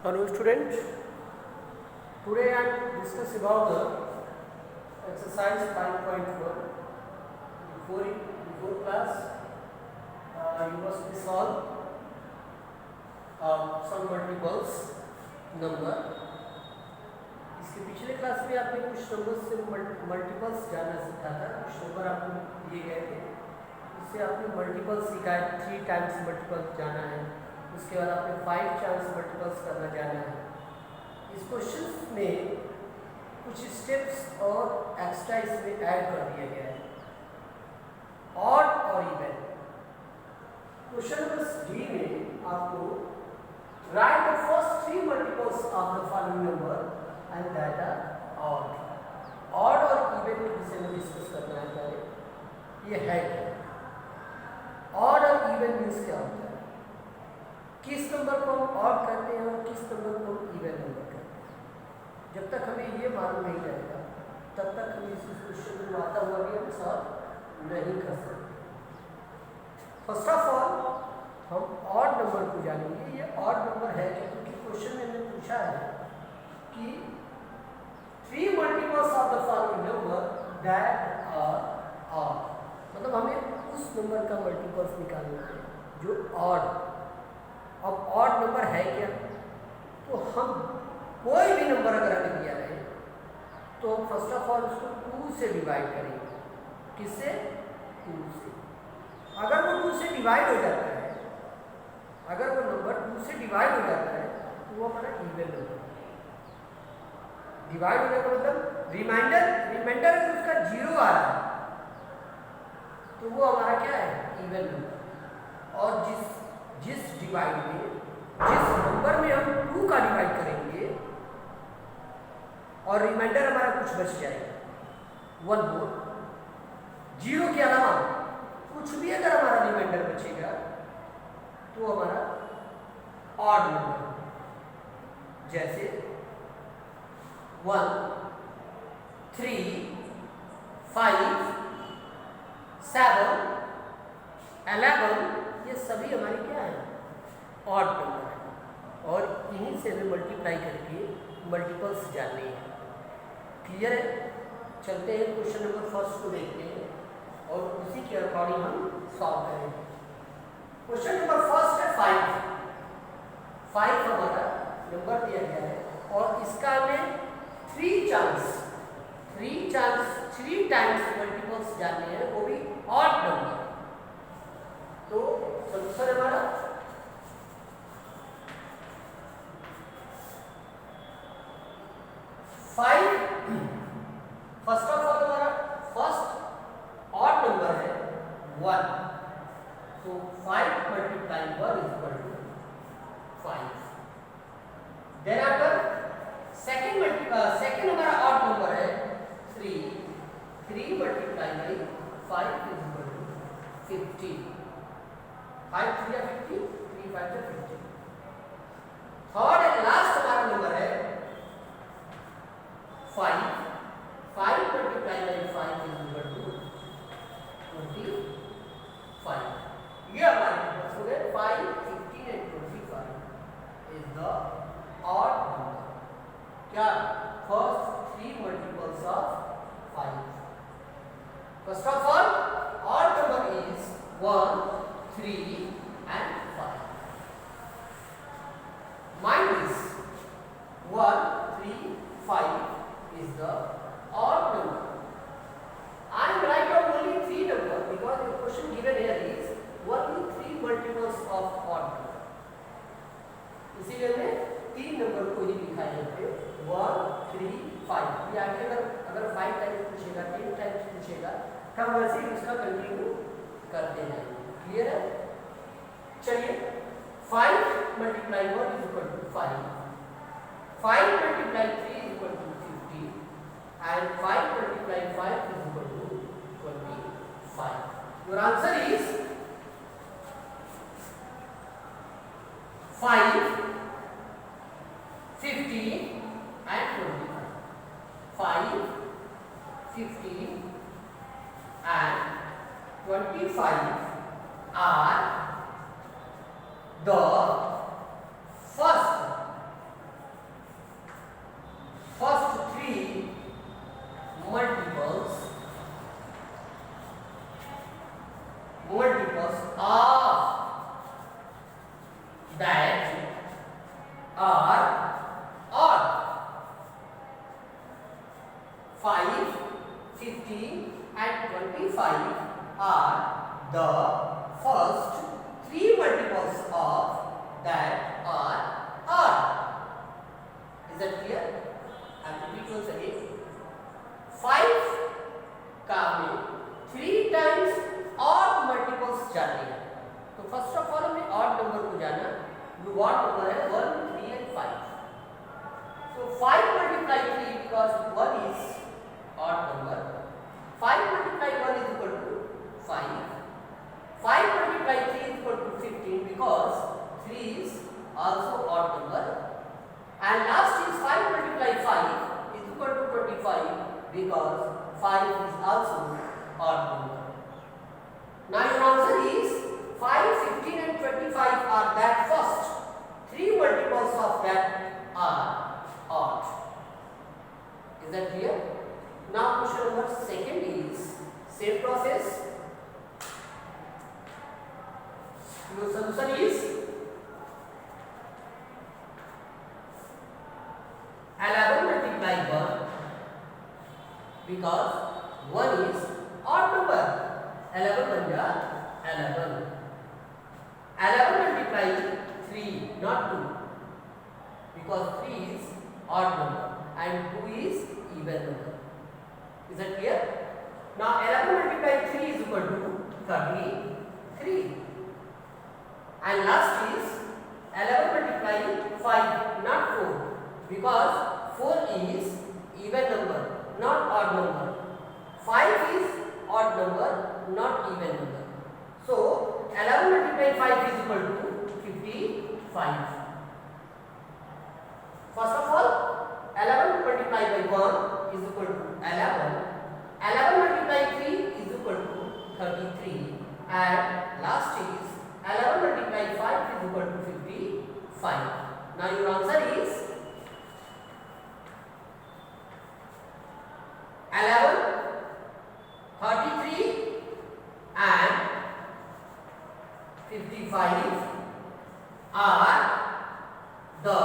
Hello students, today I am discuss about the exercise 5.1. Before class, you must be solve some multiples number. इसके पिछले class में आपने कुछ number से multiples जानना सीखा था, कुछ नंबर आपको दिए गए थे, इससे आपने मल्टीपल्स सीखा है, 3 टाइम्स मल्टीपल्स जाना है, उसके बाद आपने 5 टाइम्स मल्टीपल्स करना जाना है। इस क्वेश्चन में कुछ स्टेप्स और एक्स्ट्रा इसमें ऐड कर दिया गया है, ऑड और इवन। क्वेश्चन नंबर डी में आपको write the first 3 multiples of the following number and that are odd. Odd और इवन के विषय में डिस्कस करना है पहले। ये है क्या ऑड और इवन मीन्स क्या होता है, किस नंबर को हम ऑड करते हैं और किस नंबर को हम इवन नंबर करते हैं। जब तक हमें ये मालूम नहीं रहेगा तब तक हम इस क्वेश्चन को आता हुआ भी हम सॉल्व नहीं कर सकते। फर्स्ट ऑफ ऑल हम ऑड नंबर को जानेंगे। ये ऑड नंबर है क्योंकि क्वेश्चन में मैंने पूछा है कि 3 multiples of the following number that are odd, मतलब हमें उस नंबर का मल्टीपल्स निकालना है जो ऑड। अब ऑड नंबर है क्या, तो हम कोई भी नंबर अगर हमें दिया है तो हम फर्स्ट ऑफ ऑल उसको 2 से डिवाइड करेंगे। किससे? 2 से। अगर वो 2 से डिवाइड हो जाता है, अगर वो नंबर 2 से डिवाइड हो जाता है तो वो हमारा इवन नंबर। डिवाइड होने का मतलब रिमाइंडर अगर उसका 0 आ रहा है तो वो हमारा क्या है, इवन नंबर। और जिस डिवाइड में, जिस नंबर में हम 2 का डिवाइड करेंगे और रिमाइंडर हमारा कुछ बच जाएगा 1 मोर, 0 के अलावा कुछ भी अगर हमारा रिमाइंडर बचेगा तो हमारा ऑड नंबर। जैसे 1, 3, 5, 7, 11, ये सभी हमारी क्या है, ऑड नंबर है। और इन्हीं से हमें मल्टीप्लाई करके मल्टीपल्स जानने हैं। क्लियर है? चलते हैं क्वेश्चन नंबर फर्स्ट को देखते हैं और उसी के अकॉर्डिंग हम सॉल्व करेंगे। क्वेश्चन नंबर फर्स्ट है 5 हमारा नंबर दिया गया है और इसका हमें 3 टाइम्स मल्टीपल्स जानने हैं, वो भी ऑड नंबर। तो सोल्यूशन हमारा फर्स्ट ऑफ ऑल हमारा फर्स्ट ऑड नंबर है 1, तो 5 multiplying 1 equal to 5। Then after second हमारा ऑड नंबर है 3 multiplying by 5 is equal to 50। 5 3 या 50, 3 5 या 50। थर्ड एंड लास्ट हमारा नंबर है 5 multiplying by 5 is equal to 25। ये हमारे नंबर हो गए 5, 15 and 25 is the odd number. क्या? First 3 multiples of 5। First of all odd number is 1, 3 and 5. Mind this, 1, 3, 5 is the odd number. I am write down only 3 number because the question given here is only 3 multiples of odd number. इसीलिए हमने 3 number को ही लिखा है यहाँ पे 1, 3, 5। ये आगे अगर 5 टाइम्स पूछेगा, 10 टाइम्स पूछेगा, तब वैसे ही उसका कंटिन्यू करते जाएंगे। क्लियर है? चलिए 5 multiply 1 is equal to 5, 5 multiply 3 is equal to 50 and 5 multiply 5 is equal to 25। Your answer is 5, 50 and 25. 5, 50 and 25 are the first 15 and 25 are the first three multiples of that are odd. Is that clear? I will repeat once again. 5 का में 3 times odd multiples जाते हैं. तो first of all हमें odd number को जाना. जो odd number है 1, 3 and 5. So 5 multiply 3 because 1 is odd number. 5 multiply 1 is equal to 5. 5 multiply 3 is equal to 15 because 3 is also odd number. And last is 5 multiply 5 is equal to 25 because 5 is also odd number. Now your answer is 5, 15 and 25 are that first three multiples of that are odd. Is that clear? Now question number second is same process. Your solution is 11 multiply 1 because 1 is odd number. 11 बन जा 11. 11 multiply 3 not 2 because 3 is odd number and 2 is even number. Is that clear? Now 11 multiply 3 is equal to 33 and last is 11 multiply 5 not 4 because 4 is even number not odd number. 5 is odd number not even number. So 11 multiply 5 is equal to 55. First of all 11 multiplied by 1 is equal to 11. 11 multiplied 3 is equal to 33 and last is 11 multiplied 5 is equal to 55. Now your answer is 11, 33 and 55 are the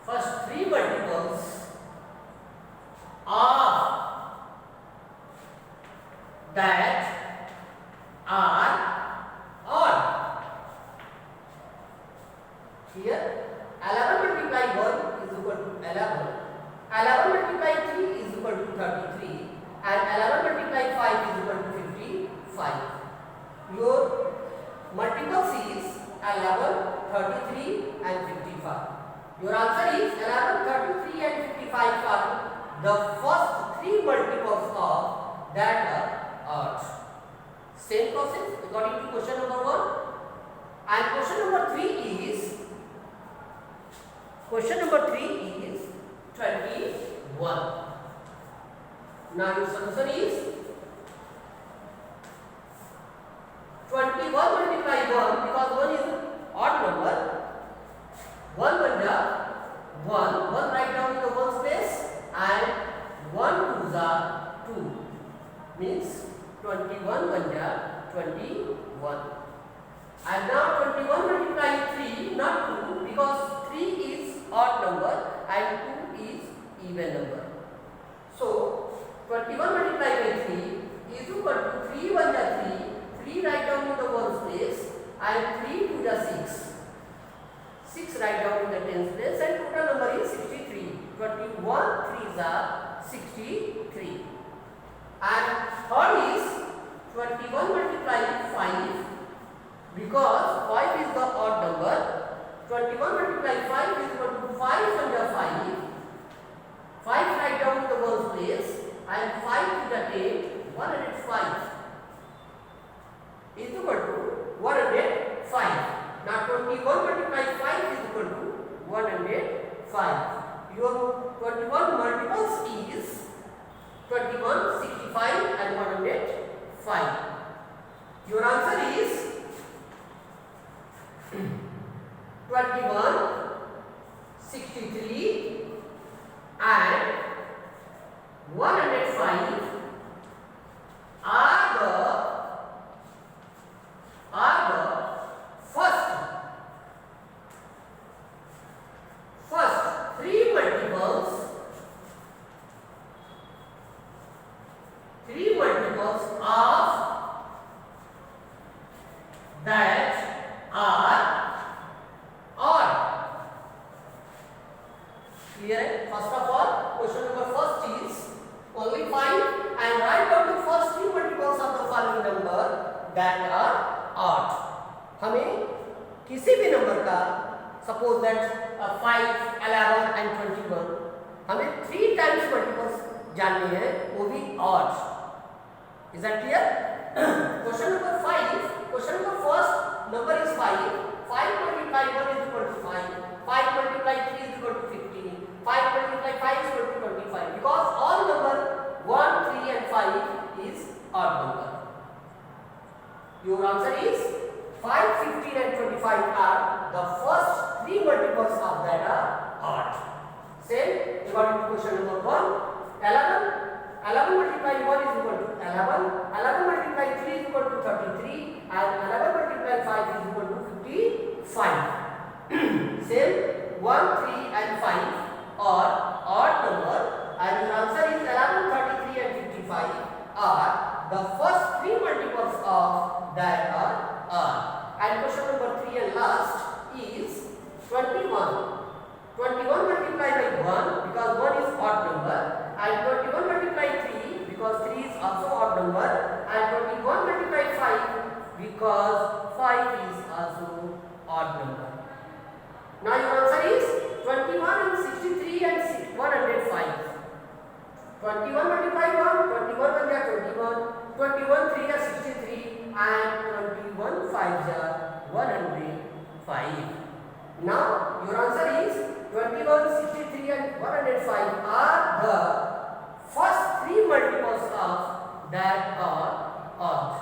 first three multiples of that are odd. Here 11 multiply 1 is equal to 11. 11 multiply 3 is equal to 33 and 11 multiply 5 is equal to 55. Your multiples is 11, 33 and 55. Your answer is 11, 33 and 55 are the first three multiples of that are odd. Same process according to question number 1. And question number 3 is 21. Now your solution is 21 multiply 1 because 1 is odd number. 1 1 write down in the ones place and 1 2s are 2 means 21 1 21. And now 21 multiply 3 not 2 because 3 is odd number and 2 is even number. So 21 multiplied by 3 is equal to 3 1 3. 3 write down in the ones place and 3 2 6. 6 write down in the tens place and total number is 63. 21 3s are 63. And third is 21 multiplied 5 because 5 is the odd number. 21 multiplied 5 is equal to 5 under 5. 5 write down in the ones place and 5 to the 10 105 is equal to 105. Now 21 multiplied 5 is equal to 105. Your 21 multiples is 21, 65 and 105. Your answer is 21, 63 and 105 are the first that are odd. हमें किसी भी number का suppose that 5, 11 and 21 हमें 3 times multiples जानने हैं, वो भी odd. Is that clear? Question number 5. Question number first number is 5. 5 multiply 1 is equal to 5. 5 multiply 3 is equal to 15. 5 multiply 5 is equal to 25. Because all number 1, 3 and 5 is odd number. Your answer is 5, 15 and 25 are the first 3 multiples of that are odd. Same according to question number 1. 11 multiply 1 is equal to 11. 11 multiply 3 is equal to 33. And 11 multiply 5 is equal to 55. Same 1, 3 and 5 are odd number. And your answer is 11, 33 and 55 are the first 3 multiples of that are odd. And question number 3 and last is 21. 21 multiplied by 1 because 1 is odd number, and 21 multiplied 3 because 3 is also odd number, and 21 multiplied 5 because 5 is also odd number. Now your answer is 21 and 63 and 105. 21 multiplied 1, 21 1 are 21, 21 3 are 63, and 21 5 are 105. Now your answer is 21, 63 and 105 are the first 3 multiples of that are odd.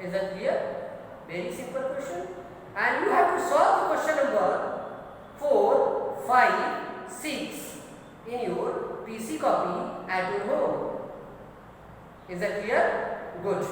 Is that clear? Very simple question. And you have to solve the question number 4, 5, 6 in your PC copy at your home. Is that clear? Good.